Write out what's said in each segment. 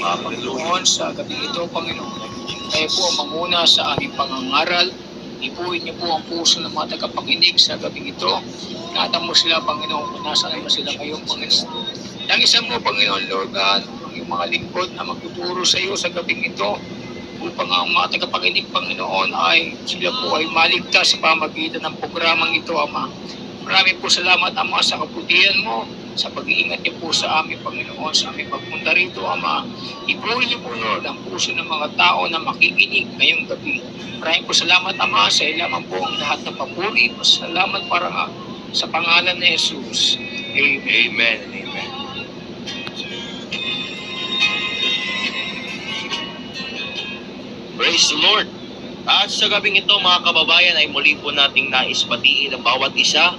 Panginoon, sa gabi ito, Panginoon. Kayo po ang manguna sa aming pangangaral. Ipuhin niyo po ang puso ng mga tagapakinig sa gabi ito. Ingatan mo sila, Panginoon, kung nasaan na sila ngayong Panginoon. Tangisan mo, Panginoon, Lord God, ang iyong mga lingkod na magtuturo sa iyo sa gabing ito, upang ang mga tagapakinig, Panginoon, ay sila po ay maligtas sa pamagitan ng programang ito, Ama. Maraming po salamat, Ama, sa kabutihan mo, sa pag-iingat niyo po sa amin, Panginoon, sa aming pagpunta rito, Ama. Ipuhin niyo po, Lord, ang puso ng mga tao na makikinig ngayong gabi. Maraming po salamat, Ama, sa ilaman po ang lahat ng papuri. Salamat para nga sa pangalan ni Jesus. Amen. Amen. Amen. Praise the Lord. At sa gabing ito, mga kababayan, ay muli po nating nais batiin ang bawat isa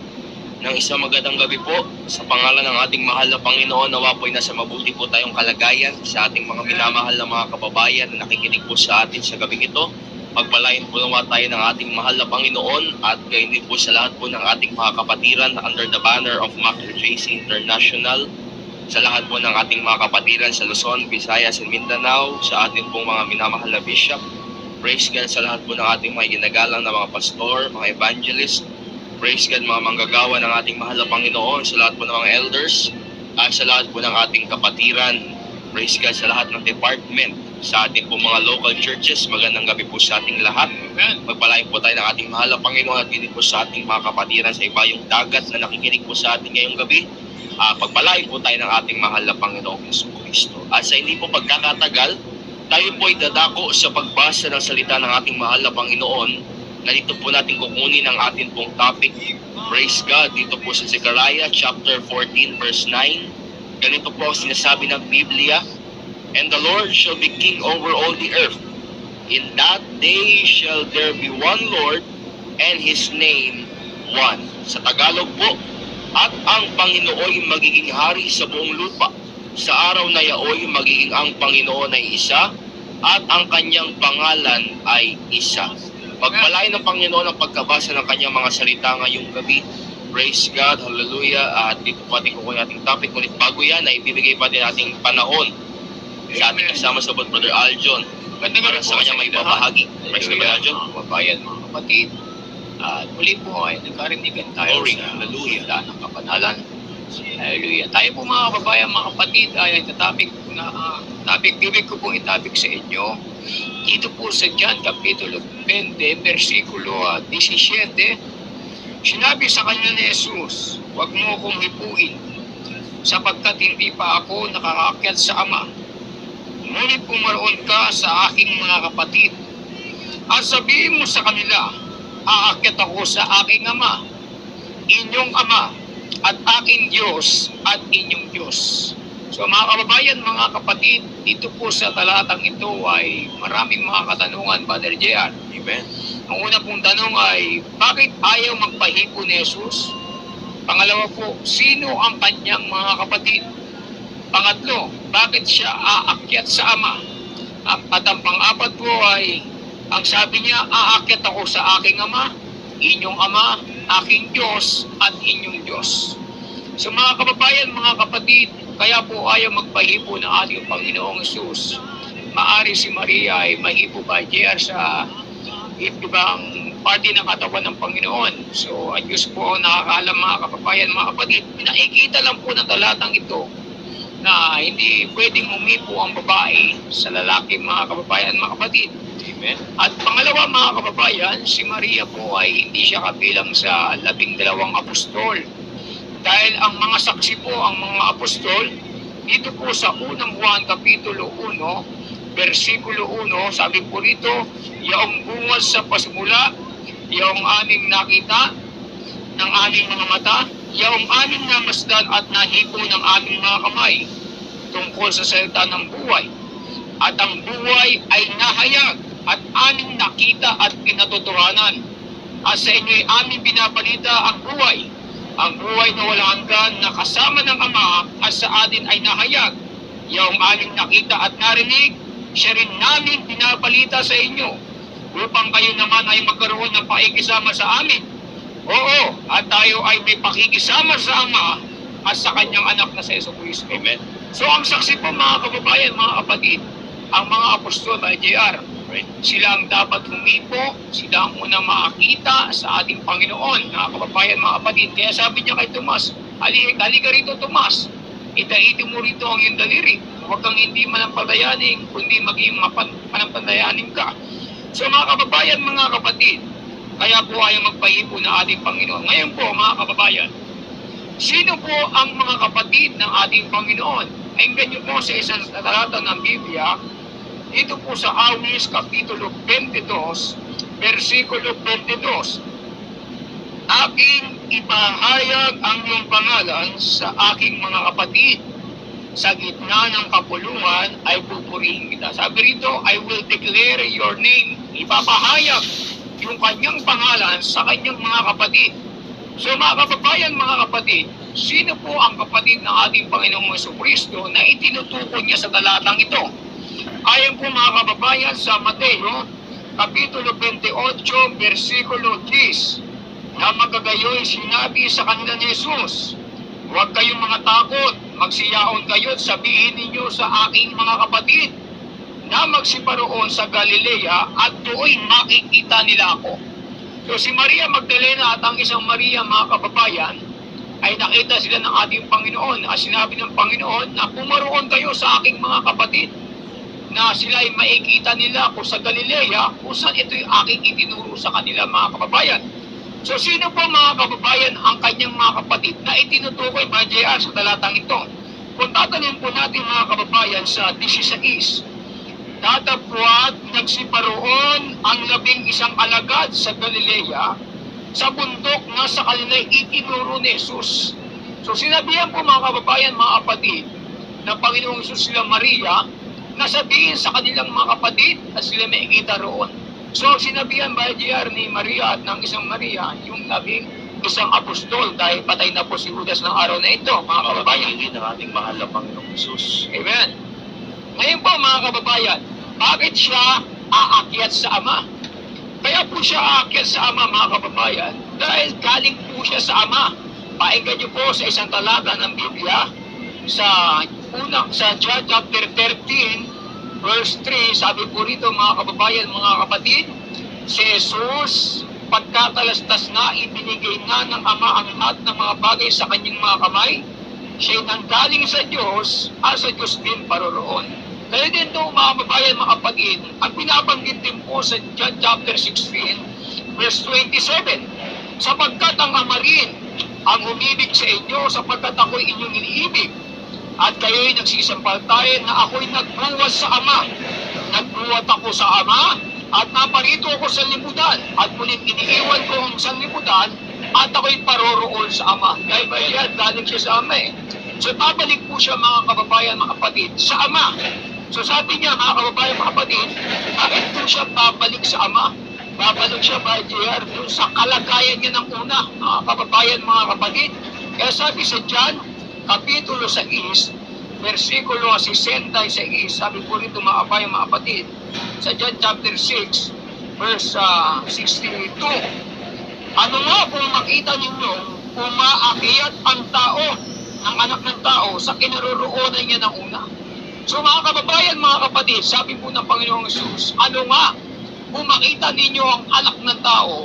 ng isang magandang gabi po. Sa pangalan ng ating mahal na Panginoon, nawa po'y nasa mabuti po tayong kalagayan sa ating mga minamahal na mga kababayan na nakikinig po sa atin sa gabing ito. Pagpalain po nawa tayo ng ating mahal na Panginoon at gayon din po sa lahat po ng ating mga kapatiran under the banner of Mac JC International. Sa lahat po ng ating mga kapatiran sa Luzon, Visayas, and Mindanao, sa ating pong mga minamahal na bishop. Praise God sa lahat po ng ating mga ginagalang na mga pastor, mga evangelist. Praise God mga manggagawa ng ating mahal na Panginoon, sa lahat po ng mga elders, at sa lahat po ng ating kapatiran. Praise God sa lahat ng department, sa ating po mga local churches. Magandang gabi po sa ating lahat. Magpalain po tayo ng ating mahal na Panginoon at din po sa ating mga kapatiran sa ibayong dagat na nakikinig po sa ating ngayong gabi. Pagpalain po tayo ng ating mahal na Panginoong Jesucristo. At sa hindi po pagkakatagal, tayo po ay dadako sa pagbasa ng salita ng ating mahal na Panginoon, na dito po natin kukunin ang ating pong topic. Praise God, dito po sa Zechariah chapter 14 verse 9. Ganito po ang sinasabi ng Biblia, "And the Lord shall be king over all the earth. In that day shall there be one Lord, and His name one." Sa Tagalog po, "At ang Panginooy magiging hari sa buong lupa. Sa araw na yaoy magiging ang Panginoon ay isa, at ang kanyang pangalan ay isa." Pagpalain ng Panginoon ang pagkabasa ng kanyang mga salita ngayong gabi. Praise God, hallelujah. At dito po ating kukunin ating topic. Ngunit bago yan, ay ibibigay pa din ating panahon sa ating kasama sa Brother Aljon para sa kanyang may babahagi. Praise God, Brother Aljon. Mga kababayan, mga kapatid, at muli po ay nagkarinigan tayo Glory, sa hallelujah. salita ng kapanalan. Hallelujah. Tayo po mga kababayan, mga kapatid, ay ibig ko pong itabik sa inyo dito po sa John Kapitulo 20, versikulo 17. Sinabi sa kanya ni Jesus, "Huwag mo akong hipuin, sapagkat hindi pa ako nakakaakyat sa Ama. Ngunit pumaroon ka sa aking mga kapatid, at sabihin mo sa kanila, aakyat ako sa aking Ama, inyong Ama, at aking Diyos, at inyong Diyos." So mga kababayan, mga kapatid, dito po sa talatang ito ay maraming mga katanungan, Brother JR. Amen. Ang una pong tanong ay, bakit ayaw magpahipo ni Jesus? Pangalawa po, sino ang kanyang mga kapatid? Pangatlo, bakit siya aakyat sa Ama? At ang pang-apat po ay, ang sabi niya, aakyat ako sa aking Ama, inyong Ama, aking Diyos, at inyong Diyos. So mga kababayan, mga kapatid, kaya po ayaw magpahipo ng ating Panginoong Jesus. Maari si Maria ay mahipo ba JR sa ibang parte ng katawan ng Panginoon. So ang Diyos po ang nakakaalam, mga kababayan, mga kapatid. Nakikita lang po ng talatang ito na hindi pwedeng humipo ang babae sa lalaki, mga kababayan, mga kapatid. Amen. At pangalawa, mga kababayan, si Maria po ay hindi siya kabilang sa 12 apostol. Dahil ang mga saksi po, ang mga apostol, dito po sa unang Juan Kapitulo 1, versikulo 1, sabi po rito, "Yaong bungal sa pasimula, yaong aming nakita ng aming mga mata, yaong aming namasdan at nahipo ng aming mga kamay, tungkol sa salita ng buhay. At ang buhay ay nahayag at aming nakita at pinatutuhanan. At sa inyo'y aming binabalita ang buhay na walang hanggan na kasama ng Ama at sa atin ay nahayag. Yung aming nakita at narinig, siya rin namin binabalita sa inyo, upang kayo naman ay magkaroon ng pakikisama sa amin. Oo, at tayo ay may pakikisama sa Ama at sa kanyang anak na si Jesucristo." Amen. So ang saksi po mga kababayan, mga kapatid, ang mga apostol ay JR. Right. Sila ang dapat humipo, sila ang unang makakita sa ating Panginoon, mga kababayan, mga kapatid. Kaya sabi niya kay Tomas, halika rito Tomas, itaiti mo rito ang iyong daliri. Huwag kang hindi manampalayanin, kundi maging manampalayanin ka. So mga kababayan, mga kapatid, kaya po ayaw magpahipo na ating Panginoon. Ngayon po mga kababayan, sino po ang mga kapatid ng ating Panginoon? Pakinggan niyo po sa isang talata ng Biblia, dito po sa Awis, Kapitulo 22, versikulo 22. Aking ipahayag ang iyong pangalan sa aking mga kapatid. Sa gitna ng kapulungan ay pupurihin kita. Sabi rito, I will declare your name. Ipapahayag yung kanyang pangalan sa kanyang mga kapatid. So mga kababayan, mga kapatid, sino po ang kapatid ng ating Panginoong Jesucristo na itinutukoy niya sa talatang ito? Ayon po mga kababayan sa Mateo, Kapitulo 28, versikulo 10, na magagayoy sinabi sa kanila ni Jesus, huwag kayong mga takot, magsiyaon kayo at sabihin ninyo sa aking mga kapatid na magsiparoon sa Galilea at doon makikita nila ako. So si Maria Magdalena at ang isang Maria, mga kababayan, ay nakita sila ng ating Panginoon at sinabi ng Panginoon na pumaroon kayo sa aking mga kapatid na sila ay makikita nila kung sa Galilea kung saan ito'y aking itinuro sa kanila, mga kababayan. So sino po mga kababayan ang kanyang mga kapatid na itinutukoy by JR sa talatang ito? Kung tatanungin po natin mga kababayan sa 16, datapwat nagsiparoon ang 11 alagad sa Galilea sa bundok na sa kanila itinuro ni Jesus. So sinabihan po mga kababayan, mga kapatid, na Panginoong Jesus sila Maria, nasabihin sa kanilang mga kapatid at sila makikita roon. So sinabihan by JR ni Maria at ng isang Maria, yung 11 apostol, dahil patay na po si Judas ng araw na ito, mga kababayan. Pagpapahingin ng ating mahal na Panginoong Jesus. Amen. Ngayon po mga kababayan, bakit siya aakyat sa Ama? Kaya po siya aakyat sa Ama, mga kababayan, dahil galing po siya sa Ama. Pakinggan niyo po sa isang talata ng Biblia, sa John chapter 13, verse 3, sabi po rito mga kababayan, mga kapatid, si Jesus, pagkatalastas na, ibinigay na ng Ama ang lahat ng mga bagay sa kanyang mga kamay, siya'y nanggaling sa Diyos, at sa Diyos din paroroon. Kaya din ito mga kababayan, mga kapatid, ang binabanggit din po sa John chapter 16, verse 27, sapagkat ang Ama rin ang umibig sa inyo, sapagkat ako'y inyong iniibig, at kayo'y nagsisampaltayan na ako'y nagbuwas sa Ama. Nagbuwat ako sa Ama, at naparito ako sa libutan, at muling iniiwan ko ang sanlibutan, at ako'y paroroon sa Ama. Dahil ba yan, galing siya sa Ama eh. So babalik po siya mga kababayan, mga kapatid, sa Ama. So sabi niya mga kababayan, mga kapatid, bakit po siya babalik sa Ama? Babalik siya by JR dun sa kalagayan niya ng una, mga kababayan, mga kapatid. Kaya sabi sa John, Kapitulo 6, versikulo 66, sabi po rito mga kababayan, mga kapatid, sa John chapter 6, verse 62, ano nga kung makita ninyo umaakyat ang tao, ang anak ng tao, sa kinaroroonan niya ng una. So mga kababayan, mga kapatid, sabi po ng Panginoong Jesus, ano nga kung makita ninyo ang anak ng tao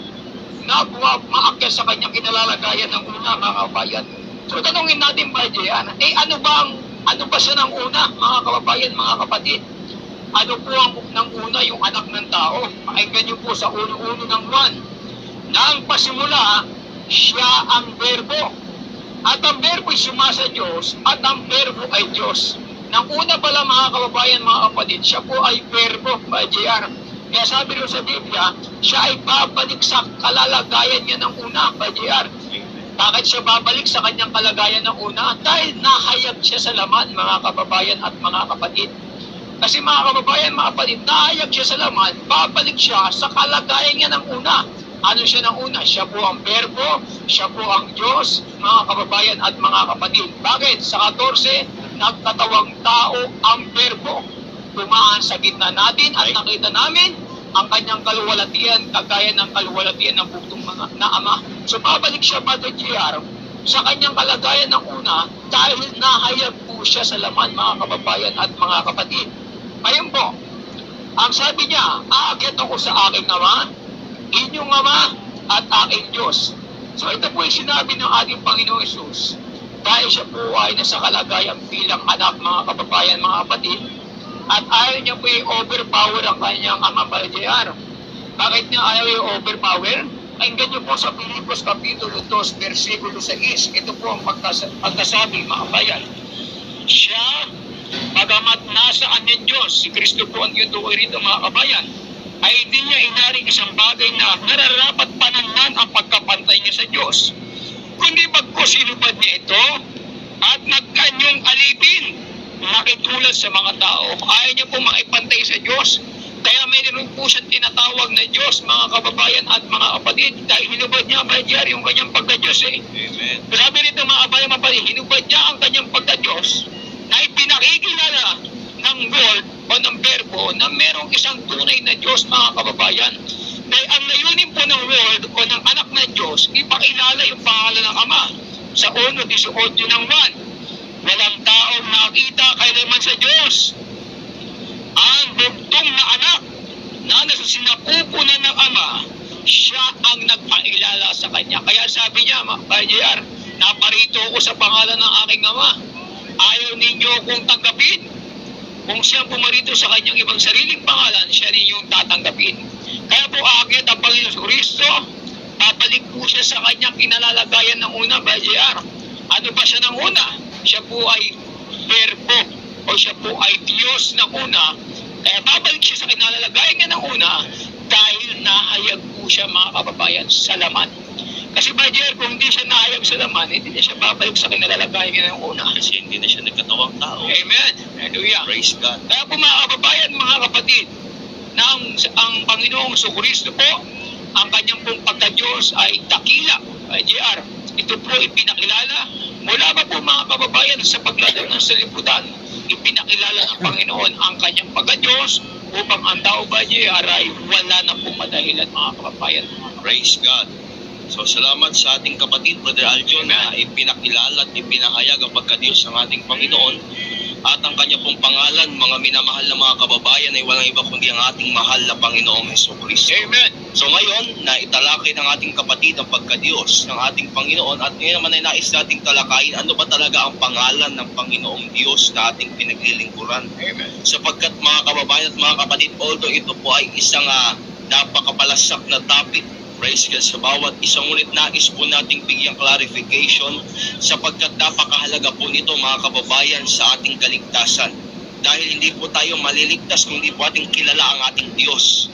na umaakyat sa kanyang kinalalagayan ng una, mga kababayan. So tanungin natin ba diyan, ano ba siya ng una, mga kababayan, mga kapatid? Ano po ang ng una, yung anak ng tao? Pakinggan niyo po sa uno-uno ng 1. Nang pasimula, siya ang berbo. At ang berbo ay sumasa Diyos, at ang berbo ay Diyos. Nang una pala mga kababayan, mga kapatid, siya po ay berbo, by JR. Kaya sabi rin sa Biblia, siya ay babalik sa kalalagayan niya ng una, by JR. Bakit siya babalik sa kanyang kalagayan ng una? Dahil nahayag siya sa laman, mga kababayan at mga kapatid. Kasi mga kababayan, mga kapatid, nahayag siya sa laman, babalik siya sa kalagayan niya ng una. Ano siya ng una? Siya po ang berbo, siya po ang Diyos, mga kababayan at mga kapatid. Bakit? Sa 14, nagkatawang tao ang berbo. Tumaan sa gitna natin at nakita namin ang kanyang kaluwalhatian, kagaya ng kaluwalhatian ng bugtong na Ama. So babalik siya, Brother JR, sa kanyang kalagayan ng una dahil nahayag po siya sa laman, mga kababayan at mga kapatid. Ayun po, ang sabi niya, aakyat ako sa aking Ama, inyong Ama at aking Diyos. So ito po yung sinabi ng ating Panginoong Hesus. Dahil siya po ay nasa kalagayan bilang anak, mga kababayan, mga kapatid, at ayaw niya po i-overpower ang kanyang Ama Baljeyar. Bakit niya ayaw i-overpower? Pakinggan niyo po sa Pilipos Kapitulo 2, versikulo 6. Ito po ang pagkasabi, mga bayan. Siya, bagamat nasa kanyang Diyos, si Kristo po ang tutukoy rito, mga kabayan, ay hindi niya inaring isang bagay na nararapat panangnan ang pagkapantay niya sa Diyos. Kundi bagkus sinubad niya ito at nagkanyang alipin, nakitulad sa mga tao. Ayaw niya po maipantay sa Diyos. Kaya mayroon po siyang tinatawag na Diyos, mga kababayan at mga kapatid, dahil hinubad niya Baljeyar yung kanyang pagka-Diyos eh. Amen. Sabi nito, mga kababayan, mapali, hinubad niya ang kanyang pagka-Diyos na ipinakikilala ng word o ng verbo na merong isang tunay na Diyos, mga kababayan. Dahil ang layunin po ng word o ng anak ng Diyos, ipakilala yung pangalan ng Ama. Sa 1:18 ng 1, walang taong nakita kailanman sa Diyos. Ang bugtong na anak na nasa sinapupunan ng Ama, siya ang nagpakilala sa kanya. Kaya sabi niya, Baljeyar, naparito ko sa pangalan ng aking Ama. Ayaw ninyo kong tanggapin. Kung siya pumarito sa kanyang ibang sariling pangalan, siya ninyong tatanggapin. Kaya po aakyat ang Panginoon Kristo, babalik po siya sa kanyang kinalalagayan ng una, Baljeyar. Ano ba siya ng una? Siya po ay verbo o siya po ay Diyos na una. Kaya babalik siya sa kinalalagayan niya ng una dahil nahayag po siya, mga kababayan, sa laman. Kasi Baljeyar, kung hindi siya nahayag sa laman, hindi na siya babalik sa kinalalagayan niya ng una. Kasi hindi na siya nagkatawang tao. Amen. Hallelujah. Praise God. Kaya po, mga kababayan, mga kapatid, na ang Panginoong Kristo po, ang kanyang pong pagka-Diyos ay dakila, Baljeyar. Ito po ipinakilala mula pa po, mga kababayan, sa paglalang ng saliputan. Ipinakilala ng Panginoon ang kanyang pagka-Diyos upang ang tao, Baljeyar, ay wala na po madahilan, mga kababayan. Praise God. So salamat sa ating kapatid, Brother Aljon, na ipinakilala at ipinahayag ang pagka-Diyos ng ating Panginoon at ang kanya pong pangalan, mga minamahal na mga kababayan, ay walang iba kundi ang ating mahal na Panginoong Jesucristo. Amen. So ngayon, na italakay ng ating kapatid ang pagka-Diyos ng ating Panginoon at ngayon naman ay nais nating talakayin ano ba talaga ang pangalan ng Panginoong Diyos na ating pinaglilingkuran. Amen. Sapagkat mga kababayan at mga kapatid, although ito po ay isang napakapalasak na topic, praise God, sa bawat isang ngunit nais po nating bigyang clarification sapagkat napakahalaga po nito, mga kababayan, sa ating kaligtasan. Dahil hindi po tayo maliligtas kung hindi po ating kilala ang ating Diyos.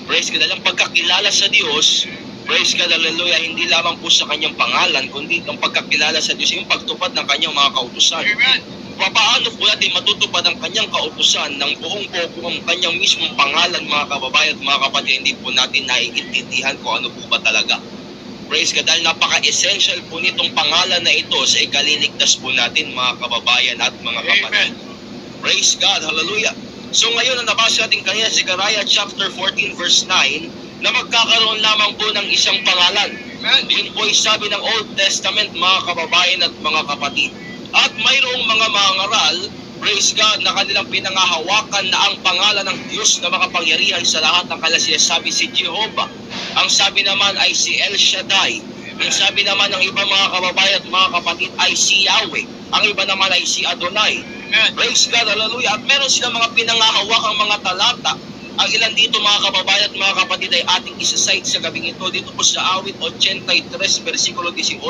Praise God, ang pagkakilala sa Diyos, praise God, hallelujah, hindi lamang po sa kanyang pangalan, kundi ang pagkakilala sa Diyos, yung pagtupad ng kanyang mga kautusan. Amen. Paano po natin matutupad ang kanyang kautusan ng buong buo ang kanyang mismong pangalan, mga kababayan at mga kapatid, hindi po natin naiintindihan kung ano po ba talaga. Praise God, dahil napaka-essential po nitong pangalan na ito sa ikaliligtas po natin, mga kababayan at mga kapatid. Praise God, hallelujah. So ngayon, ang nabasa natin kanina, Zechariah chapter 14 verse 9, na magkakaroon lamang po ng isang pangalan. Amen. Yun po ay sabi ng Old Testament, mga kababayan at mga kapatid. At mayroong mga mangaral, praise God, na kanilang pinangahawakan na ang pangalan ng Diyos na makapangyarihan sa lahat ng kalasiyasabi si Jehovah. Ang sabi naman ay si El Shaddai. Ang sabi naman ng iba, mga kababayan at mga kapatid, ay si Yahweh. Ang iba naman ay si Adonai. Amen. Praise God, hallelujah. At meron silang mga pinangahawakang mga talata. Ang ilan dito, mga kababayan at mga kapatid, ay ating isa-cite sa gabing ito dito po sa awit 83 versikulo 18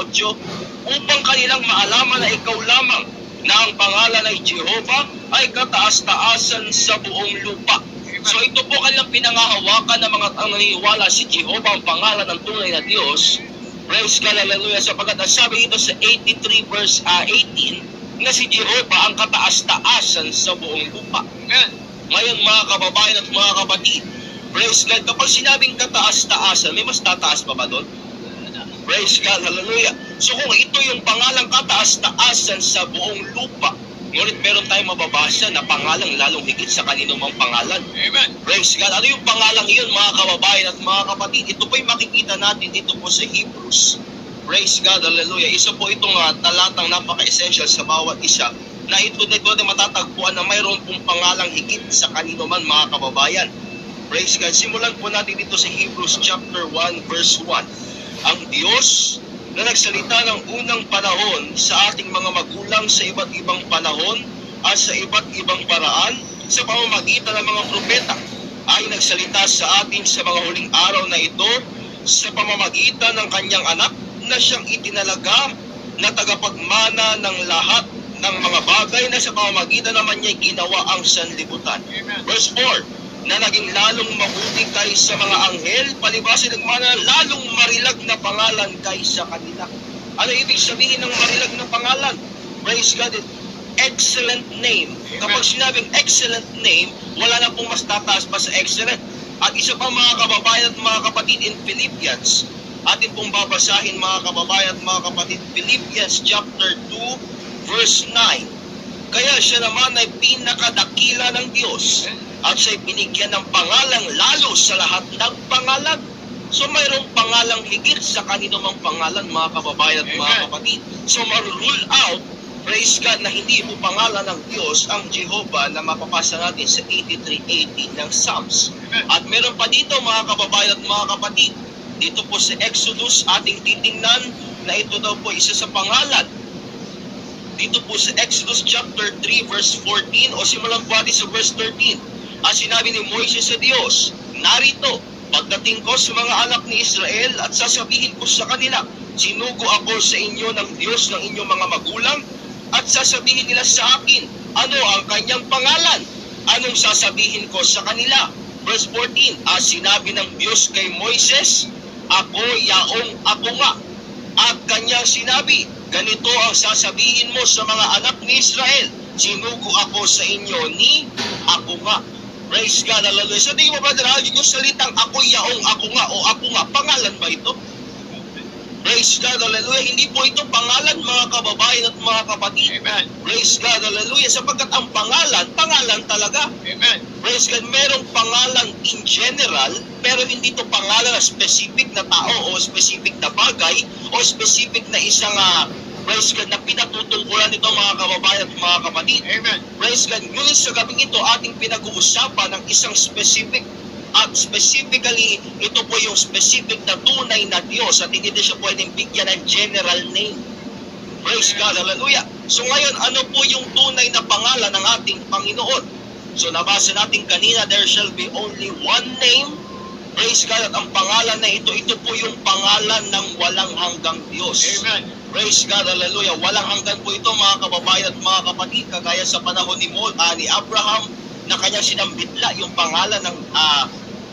upang kanilang maalaman na ikaw lamang na ang pangalan ay Jehovah ay kataas-taasan sa buong lupa. So ito po kanilang pinangahawakan ng mga naniniwala si Jehovah ang pangalan ng tunay na Diyos. Praise God, hallelujah. Sapagkat ang sabi ito sa 83 verse 18 na si Jehovah ang kataas-taasan sa buong lupa. Amen. Ngayon, mga kababayan at mga kapatid, praise God, kapag sinabing kataas-taasan, may mas tataas pa ba doon? Praise God, hallelujah. So kung ito yung pangalang kataas-taasan sa buong lupa, ngunit meron tayong mababasa na pangalang lalong higit sa kaninumang pangalan. Amen. Praise God. Ano yung pangalang iyon, mga kababayan at mga kapatid? Ito po'y makikita natin dito po sa Hebrews Praise God, hallelujah. Isa po itong talatang napaka-essential sa bawat isa na ito natin matatagpuan na mayroon pong pangalang higit sa kanino man, mga kababayan. Praise God. Simulan po natin dito sa Hebrews chapter 1 verse 1. Ang Diyos na nagsalita ng unang panahon sa ating mga magulang sa iba't ibang panahon at sa iba't ibang paraan sa pamamagitan ng mga propeta ay nagsalita sa atin sa mga huling araw na ito sa pamamagitan ng kanyang anak na siyang itinalaga na tagapagmana ng lahat ng mga bagay na sa pamamagitan naman niya ginawa ang sanlibutan. Verse 4, na naging lalong mabuti kaysa mga anghel, palibasa nagmana lalong marilag na pangalan kaysa kanila. Ano ibig sabihin ng marilag na pangalan? Praise God, excellent name. Kapag sinabing excellent name, wala na pong mas tataas pa sa excellent. At isa pa mga kababayan at mga kapatid in Philippians, atin pong babasahin mga kababayan at mga kapatid, Philippians chapter 2 verse 9. Kaya siya naman ay pinakadakila ng Diyos at siya'y binigyan ng pangalang lalo sa lahat ng pangalan. So mayroong pangalang higit sa kanino mang pangalan, mga kababayan at mga kapatid. So marurule out, praise God, na hindi po pangalan ng Diyos ang Jehovah na mapapasa natin sa 83:18 ng Psalms. At meron pa dito mga kababayan at mga kapatid, dito po sa Exodus ating titingnan na ito daw po isa sa pangalan. Dito po sa Exodus chapter 3 verse 14 o simulan po natin sa verse 13. Ang sinabi ni Moises sa Diyos, narito, pagdating ko sa mga anak ni Israel at sasabihin ko sa kanila, sinugo ako sa inyo ng Diyos ng inyong mga magulang at sasabihin nila sa akin, ano ang kanyang pangalan? Anong sasabihin ko sa kanila? Verse 14, sinabi ng Diyos kay Moises, ako yaong ako nga. At kanyang sinabi, ganito ang sasabihin mo sa mga anak ni Israel, sinugo ako sa inyo ni ako nga. Praise God, hallelujah. So di mo ba dahil yung salitang ako yaong ako nga o ako nga, pangalan ba ito? Praise God, hallelujah. Hindi po ito pangalan mga kababayan at mga kapatid. Amen. Praise God, hallelujah. Sapagkat ang pangalan, pangalan talaga. Amen. Praise God, merong pangalan in general, pero hindi ito pangalan na specific na tao o specific na bagay o specific na isang praise God, na pinatutungkulan nito mga kababayan at mga kapatid. Amen. Praise God, ngunit sa gabing ito ating pinag-uusapan ng isang specific at specifically, ito po yung specific na tunay na Diyos at hindi siya pwedeng bigyan ng general name. Praise God, hallelujah. So ngayon, ano po yung tunay na pangalan ng ating Panginoon? So nabasa natin kanina, there shall be only one name. Praise God, at ang pangalan na ito po yung pangalan ng walang hanggang Diyos. Amen. Praise God, hallelujah. Walang hanggan po ito mga kababayan at mga kapatid, kagaya sa panahon ni Abraham, na kanyang sinambitla yung pangalan ng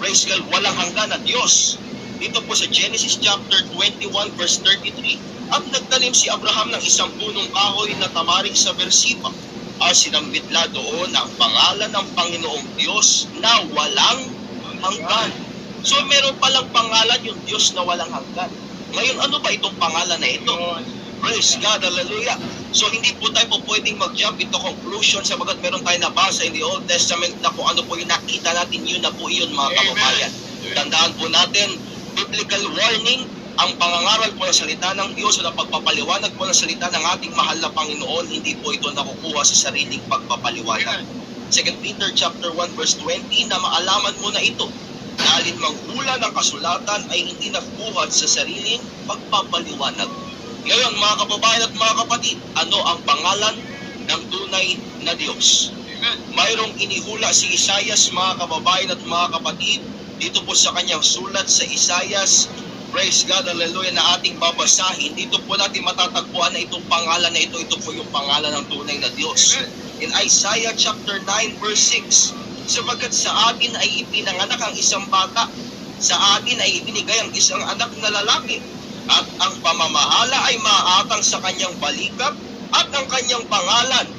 praise God, walang hanggan na Diyos. Dito po sa Genesis chapter 21 verse 33, at nagtanim si Abraham ng isang punong kahoy na tamaring sa Beersheba. Sinambitla doon ang pangalan ng Panginoong Diyos na walang hanggan. So meron palang pangalan yung Diyos na walang hanggan. Ngayon, ano ba itong pangalan na ito? Praise God, hallelujah. So hindi po tayo po pwedeng mag-jump into conclusion sabagat meron tayo nabasa in the Old Testament na kung ano po yung nakita natin, yun na po yun mga kababayan. Tandaan po natin, biblical warning, ang pangangaral po ng salita ng Diyos o ng pagpapaliwanag po ng salita ng ating mahal na Panginoon, hindi po ito nakukuha sa sariling pagpapaliwanag. 2 Peter chapter 1 verse 20, na maalaman mo na ito, na alinmang hula ng kasulatan ay hindi nagbuhat sa sariling pagpapaliwanag. Ngayon mga kababayan at mga kapatid, ano ang pangalan ng tunay na Diyos? Mayroong inihula si Isaias mga kababayan at mga kapatid, dito po sa kanyang sulat sa Isaias, praise God, hallelujah, na ating babasahin. Dito po natin matatagpuan na itong pangalan na ito po yung pangalan ng tunay na Diyos. In Isaiah chapter 9 verse 6, sapagkat sa atin ay ipinanganak ang isang bata, sa atin ay ibinigay ang isang anak na lalaki, at ang pamamahala ay maatang sa kanyang balikat, at ang kanyang pangalan,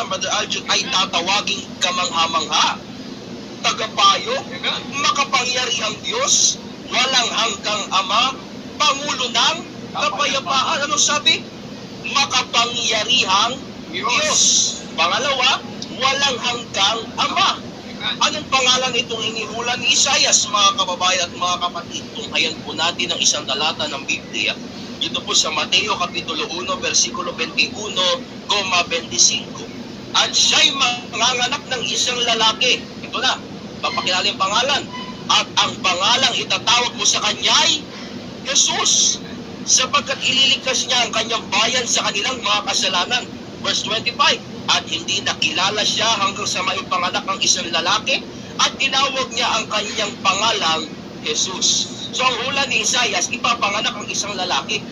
Brother Aljun, ay tatawaging kamangha-mangha, tagapayo, makapangyarihang Diyos, walang hanggang Ama, Pangulo ng kapayapaan. Ano sabi? Makapangyarihang Diyos. Pangalawa, walang hanggang Ama. Anong pangalan itong inihula ni Isaias, mga kababayan at mga kapatid? Tunghayan po natin ang isang talata ng Biblia Dito po sa Mateo Kapitulo 1, versikulo 21,25. At siya'y manganganak ng isang lalaki. Ito na, papakilala yung pangalan. At ang pangalang itatawag mo sa kanya'y Jesus, sapagkat ililigtas niya ang kanyang bayan sa kanilang mga kasalanan. Verse 25, at hindi nakilala siya hanggang sa maipanganak ang isang lalaki at tinawag niya ang kanyang pangalang Jesus. So ang hula ni Isaias, ipapanganak ang isang lalaki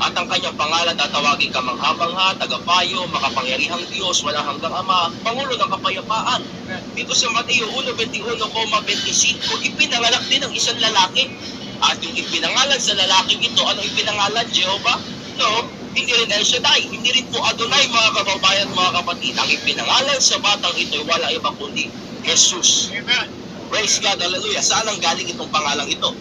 at ang kanyang pangalan tatawagin kamangha-mangha, tagapayo, makapangyarihang Diyos, walang hanggang Ama, Pangulo ng Kapayapaan. Dito sa Mateo 1:21,25, ipinanganak din ang isang lalaki. At yung ipinangalan sa lalaking ito, ano ipinangalan? Jehovah? No, hindi rin El Shaddai, hindi rin po Adonai, mga kababayan, mga kapatid. Ang ipinangalan sa batang ito ay wala iba kundi Jesus. Amen. Praise God, hallelujah. Saan ang galing itong pangalang ito?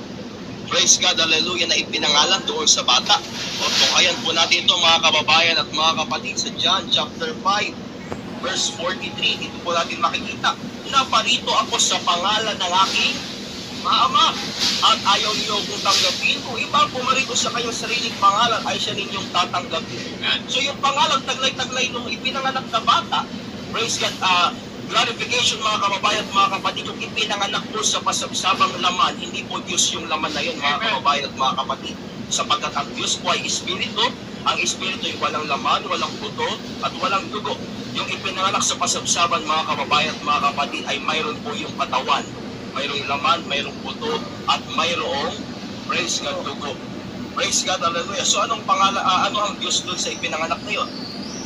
Praise God, hallelujah, na ipinangalan doon sa bata. O tunghayan po natin ito, mga kababayan at mga kapatid, sa John chapter 5, verse 43. Dito po natin makikita na parito ako sa pangalan ng aking Ama, at ayaw niyo kung tanggapin. Kung iba pumarito sa kanyang sariling pangalan, ay siya ninyong tatanggapin. So yung pangalan, taglay-taglay nung ipinanganak na bata, praise God, clarification, mga kababayan at mga kapatid, yung ipinanganak po sa pasabsabang laman, hindi po Diyos yung laman na yun, mga kababayan at mga kapatid. Sapagkat ang Diyos po ay Espiritu, ang Espiritu ay walang laman, walang buto, at walang dugo. Yung ipinanganak sa pasabsaban, mga kababayan at mga kapatid, ay mayroon po yung katawan. Mayroong laman, mayroong puto, at mayroong, praise God, dugo. Praise God, hallelujah. So anong pangalan, ano ang Diyos doon sa ipinanganak na yun?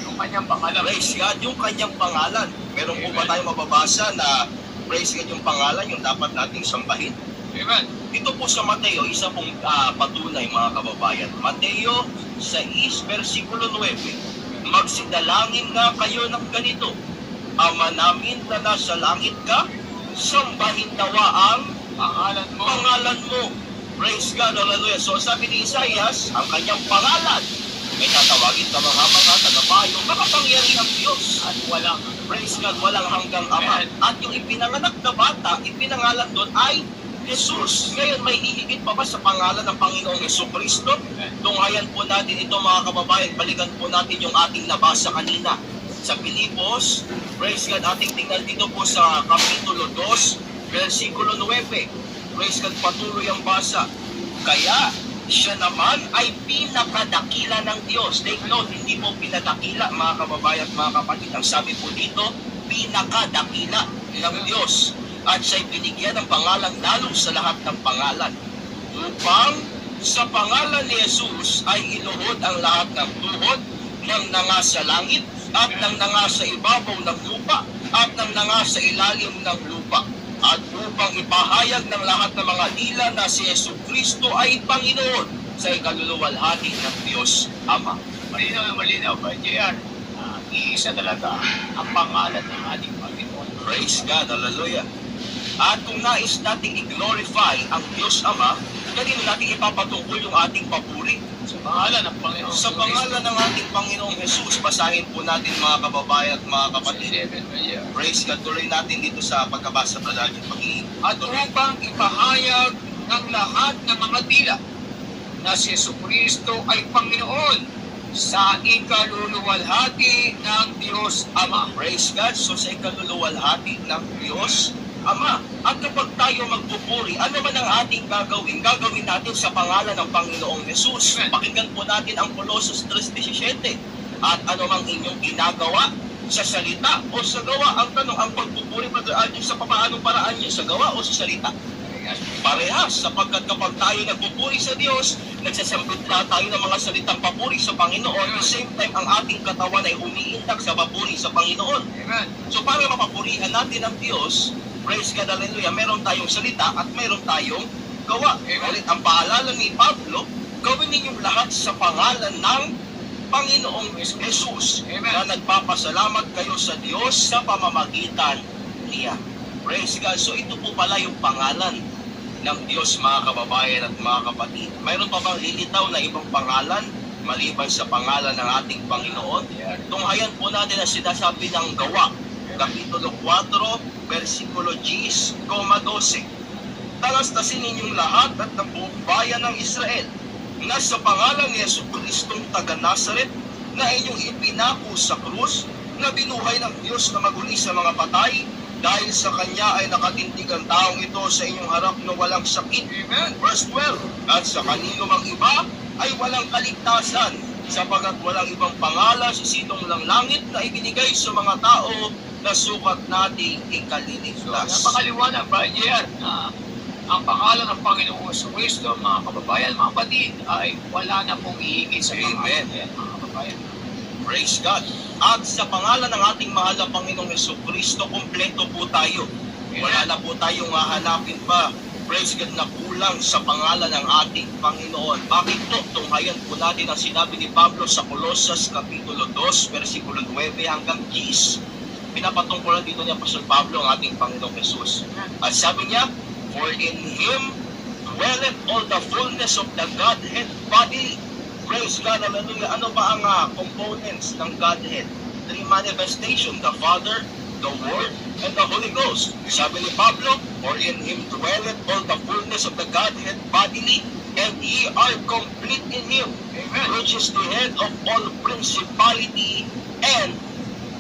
Yung kanyang pangalan. Praise God, yung kanyang pangalan. Meron po ba tayong mababasa na praise God yung pangalan, yung dapat nating sambahin? Amen. Ito po sa Mateo, isa pong patunay, mga kababayan. Mateo 6, versikulo 9. Magsidalangin nga kayo ng ganito, Ama namin na nasa langit ka, sambahin nawa ang pangalan mo. Praise God, hallelujah. So sabi ni Isaias, ang kanyang pangalan may tatawagin kamangha-mangha, tagapayo, makapangyarihang Diyos. At walang, Praise God, walang hanggang Ama. At yung ipinanganak na bata, ipinangalan doon ay Jesus. Ngayon may hihigit pa ba sa pangalan ng Panginoong Jesucristo? Tunghayan po natin ito, mga kababayan. Balikan po natin yung ating nabasa kanina sa Pilipos. Praise God, ating tingnan dito po sa Kapitulo 2, versikulo 9. Praise God, patuloy ang basa. Kaya siya naman ay pinakadakila ng Diyos. Take note, hindi po pinadakila, mga kababayan at mga kapatid. Ang sabi po dito, pinakadakila ng Diyos. At siya'y binigyan ng pangalang lalo sa lahat ng pangalan. Upang sa pangalan ni Jesus ay iluhod ang lahat ng tuhod ng nangasa langit at ng nangasa ibabaw ng lupa at ng nangasa ilalim ng lupa. At upang ipahayag ng lahat ng mga dila na si Jesucristo ay Panginoon sa ikaluluwalhati ng Diyos Ama. malinaw ba, JR? Iisa talaga ang pangalan ng ating Panginoon. Praise God, hallelujah. At kung nais nating i-glorify ang Diyos Ama, ganun natin ipapatungkol yung ating papuri. Sa pangalan ng Panginoon. Sa pangalan ng ating Panginoong Jesus, basahin po natin, mga kababayan at mga kapatid. Praise God, tuloy natin dito sa pagkabasa pa natin pag-iingat. At upang ipahayag ng lahat ng mga dila na si Jesucristo ay Panginoon sa ikaluluwalhati ng Diyos Ama. Praise God, so sa ikaluluwalhati ng Diyos Ama. At kapag tayo magpupuri, ano man ang ating gagawin? Gagawin natin sa pangalan ng Panginoong Jesus. Pakinggan po natin ang Colossus 3:17. At ano mang inyong ginagawa, sa salita o sa gawa, ang tanong, ang pagpupuri, sa papaanong paraan niyo, sa gawa o sa salita? Parehas, sapagkat kapag tayo nagpupuri sa Diyos, nagsasambit na tayo ng mga salitang papuri sa Panginoon. At the same time, ang ating katawan ay umiintak sa papuri sa Panginoon. Amen. So para mapapurihan natin ang Diyos, praise God, hallelujah, meron tayong salita at meron tayong gawa. Ulit, ang paalala ni Pablo, gawin ninyong lahat sa pangalan ng Panginoong Jesus, na nagpapasalamat kayo sa Diyos sa pamamagitan niya. Praise God. So ito po pala yung pangalan ng Diyos, mga kababayan at mga kapatid. Mayroon pa bang lilitaw na ibang pangalan maliban sa pangalan ng ating Panginoon? Tunghayan po natin ang sinasabi ng gawa. Kapitulo 4, versikulo 10, 12. Talastasin ninyong lahat at ng buong bayan ng Israel na sa pangalan ni Jesucristong taga Nazaret na inyong ipinako sa krus, na binuhay ng Diyos na maguli sa mga patay, dahil sa Kanya ay nakatindig ang taong ito sa inyong harap na walang sakit. Amen. Verse 12, at sa kanino mang iba ay walang kaligtasan, sapagat walang ibang pangalan sa silong ng langit na ibinigay sa mga tao na sukat nating ikaliligtas. Napakaliwanag, Brother JR, na ang pangalan ng Panginoong Jesucristo, mga kababayan, mga kapatid, ay wala na pong hihigit sa Amen. pangalan, mga kababayan. Praise God. At sa pangalan ng ating mahal na Panginoong Jesucristo, kumpleto po tayo. Wala na po tayong hahanapin pa. Praise God, na kulang sa pangalan ng ating Panginoon. Bakit po? Tunghayan po natin ang sinabi ni Pablo sa Colosas Kapitulo 2, versikulo 9 hanggang 10. Pinapatungkulan dito ni Apostol Pablo ang ating Panginoong Jesus. At sabi niya, for in Him dwelleth all the fullness of the Godhead bodily. Praise God, hallelujah. Ano ba ang components ng Godhead? Three manifestation, the Father, the Word, and the Holy Ghost. Sabi ni Pablo, for in Him dwelleth all the fullness of the Godhead bodily, and ye are complete in Him, Amen. which is the head of all principality and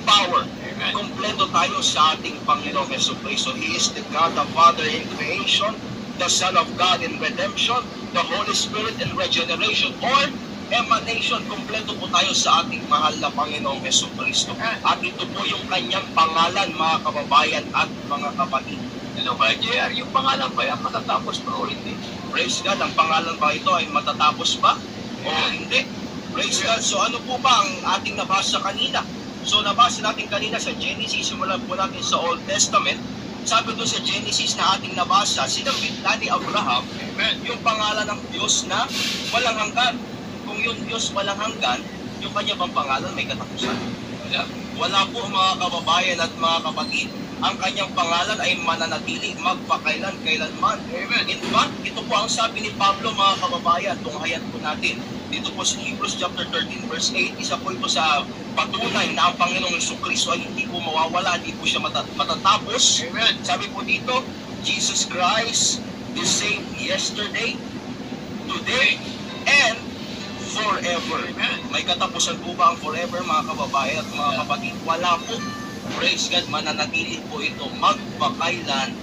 power. Amen. Kompleto tayo sa ating Panginoong Jesucristo. He is the God the Father in creation, the Son of God in redemption, the Holy Spirit in regeneration or emanation. Kompleto po tayo sa ating mahal na Panginoong Jesucristo. At ito po yung kanyang pangalan, mga kababayan at mga kapatid. Hello, Brother JR, yung pangalan ba yan matatapos pa o hindi? Praise God, ang pangalan ba ito ay matatapos ba o hindi? Praise God. So ano po ba ang ating nabasa kanina? So nabasa natin kanina sa Genesis, simulan po natin sa Old Testament. Sabi doon sa Genesis na ating nabasa, sinambit na ni Abraham, Amen. yung pangalan ng Diyos na walang hanggan. Kung yung Diyos walang hanggan, yung kanya bang pangalan may katapusan? Wala. Wala po, mga kababayan at mga kapatid. Ang kanyang pangalan ay mananatili magpakailan kailanman. Amen. In fact, ito po ang sabi ni Pablo, mga kababayan, tunghayan po natin. Dito po sa Hebrews chapter 13 verse 8, isa po ito sa patunay na ang Panginoong Jesucristo ay hindi po mawawala, hindi po siya matatapos. Amen. Sabi po dito, Jesus Christ, the same yesterday, today, and forever. Amen. May katapusan po ba ang forever, mga kababayan at mga kapatid? Wala po. Praise God, mananatili po ito magpakailan,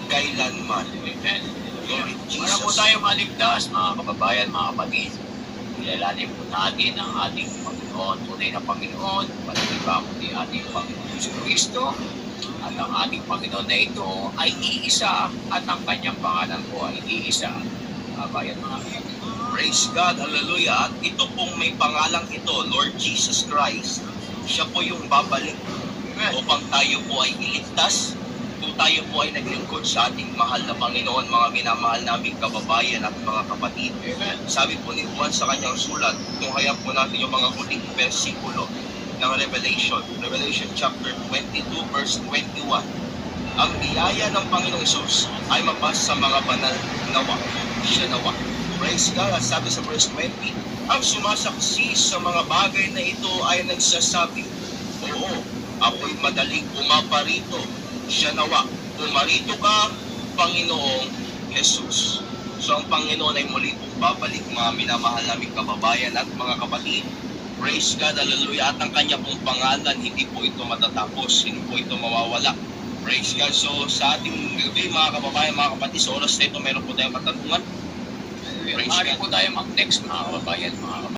kailanman. Amen. Glory to Para po Jesus. tayo maligtas, mga kababayan, mga kapatid. Kilalanin po natin ang ating Panginoon, tunay na Panginoon, pag-iba po ni ating Panginoon Jesucristo. At ang ating Panginoon na ito ay iisa at ang kanyang pangalan po ay iisa. Kabayan, mga kapatid. Praise God, hallelujah. At ito pong may pangalang ito, Lord Jesus Christ. Siya po yung babalik upang tayo po ay iligtas, kung tayo po ay naglingkod sa ating mahal na Panginoon, mga minamahal naming kababayan at mga kapatid. Amen. Sabi po ni Juan sa kanyang sulat, tunghayan po natin yung mga huling versikulo ng Revelation chapter 22 verse 21. Ang biyaya ng Panginoong Isus ay mabasa sa mga banal nawa, siya nawa. Praise God. At sabi sa verse 20, ang sumasaksi sa mga bagay na ito ay nagsasabi, oo, ako'y madaling pumaparito, siya nawa. Pumarito ka, Panginoong Jesus. So ang Panginoon ay muli pong babalik, mga minamahal naming kababayan at mga kapatid. Praise God, hallelujah. At ang kanya pong pangalan, hindi po ito matatapos, hindi po ito mawawala. Praise God. So sa ating gabi, mga kababayan, mga kapatid, sa oras na ito, meron po tayong katanungan. Maaari po tayo mag-text, mga kababayan, mga kapatid.